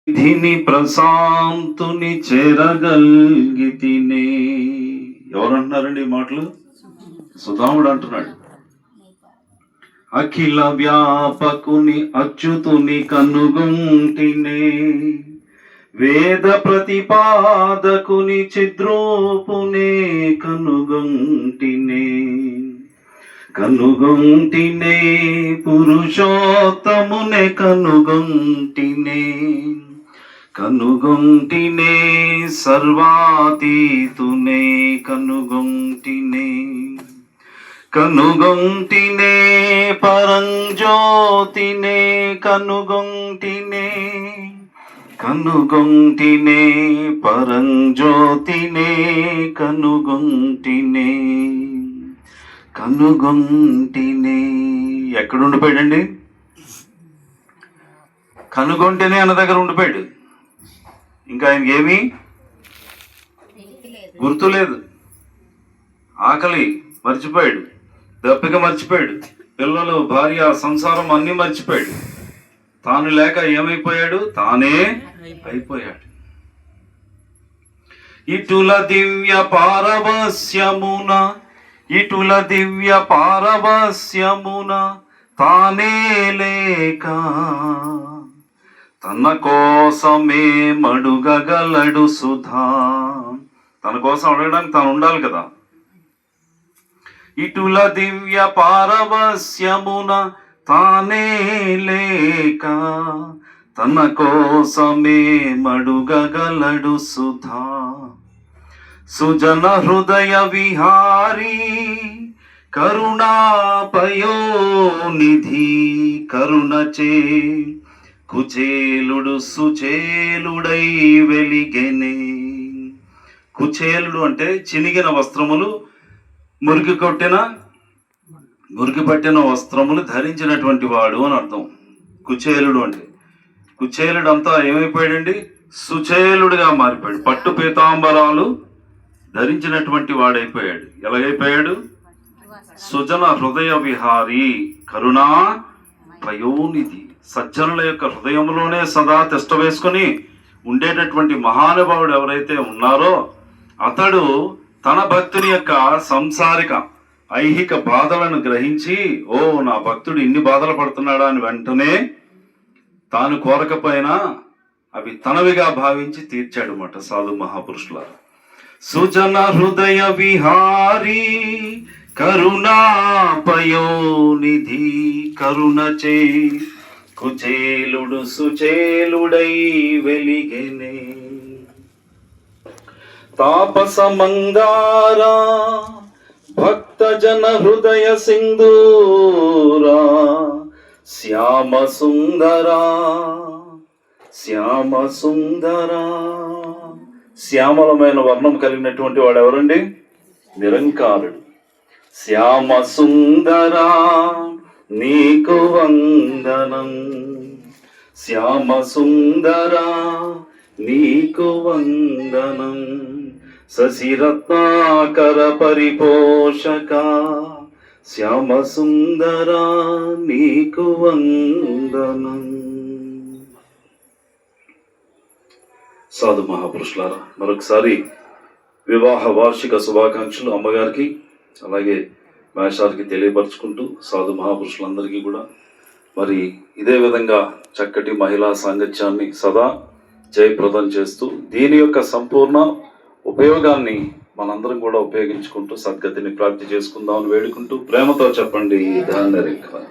ధిని ప్రశాంతుని చేరగలిగితినే. ఎవరంటున్నారండి ఈ మాటలు? సుధాముడు అంటున్నాడు. అఖిల వ్యాపకుని అచ్యుతుని కనుగొంటినే, వేద ప్రతిపాదకుని చిద్రూపునే కనుగొంటినే. కనుగొంటినే పురుషోత్తమునే కనుగొంటినే. కనుగొంటినే సర్వాతీతునే కనుగొంటినే. కనుగొంటినే పరంజ్యోతినే కనుగొంటినే. కనుగొంటినే పరంజ్యోతినే కనుగొంటినే. కనుగొంటినే. ఎక్కడ ఉండిపోయాడండి? కనుగొంటేనే అన్న దగ్గర ఉండిపోయాడు. ఇంకా ఆయనకి ఏమీ గుర్తులేదు. ఆకలి మర్చిపోయాడు, దప్పిక మర్చిపోయాడు, పిల్లలు, భార్య, సంసారం అన్నీ మర్చిపోయాడు. తాను లేక ఏమైపోయాడు? తానే అయిపోయాడు. ఇటుల దివ్య పారవస్యమున, ఇటుల దివ్య పారవస్యమున తానే లేక తన కోసమే మడుగగలడు సుధా. తన కోసం అడగడానికి తాను ఉండాలి కదా. ఇటుల దివ్య పారవస్యమున తానే లేక తన కోసమే మడుగగలడు సుధా. సుజన హృదయ విహారీ కరుణాపయోనిధి కరుణచే కుచేలుడు సుచేలుడై వెలిగెనే. కుచేలుడు అంటే చినిగిన వస్త్రములు, మురికి పట్టిన వస్త్రములు ధరించినటువంటి వాడు అని అర్థం. కుచేలుడు అంటే, కుచేలుడు అంతా ఏమైపోయాడండి? సుచేలుడుగా మారిపోయాడు. పట్టు పీతాంబరాలు ధరించినటువంటి వాడైపోయాడు. ఎలాగైపోయాడు? సుజన హృదయ విహారీ కరుణా పయోనిధి. సజ్జనుల యొక్క హృదయంలోనే సదా తిష్ట వేసుకుని ఉండేటటువంటి మహానుభావుడు ఎవరైతే ఉన్నారో అతడు తన భక్తుని యొక్క సంసారిక ఐహిక బాధలను గ్రహించి, ఓ నా భక్తుడు ఇన్ని బాధలు పడుతున్నాడా అని వెంటనే తాను కోరకపోయినా అవి తనవిగా భావించి తీర్చాడు మాట సాధు మహాపురుషుల. సుజన హృదయ విహారీ కరుణాపయోనిధి కరుణచే కుచేలుడు సుచేలుడై వెలిగెనే. తాపస మందారా భక్త జన హృదయ సింధూరా శ్యామ సుందరా శ్యామ సుందరా. శ్యామలమైన వర్ణం కలిగినటువంటి వాడు ఎవరండి? నిరంకారుడు. శ్యామ సుందరా నీకు వందనం, శ్యామ సుందరా నీకు వందనం. శశిరత్నాకర పరిపోషక శ్యామ సుందరా నీకు వందనం. సాధు మహాపురుషులారా, మరొకసారి వివాహ వార్షిక శుభాకాంక్షలు అమ్మగారికి అలాగే మేషారికి తెలియపరచుకుంటూ సాధు మహాపురుషులందరికీ కూడా మరి ఇదే విధంగా చక్కటి మహిళా సాంగత్యాన్ని సదా జయప్రదం చేస్తూ దీని యొక్క సంపూర్ణ ఉపయోగాన్ని మనందరం కూడా ఉపయోగించుకుంటూ సద్గతిని ప్రాప్తి చేసుకుందామని వేడుకుంటూ ప్రేమతో చెప్పండి ధన్యవాదాలు.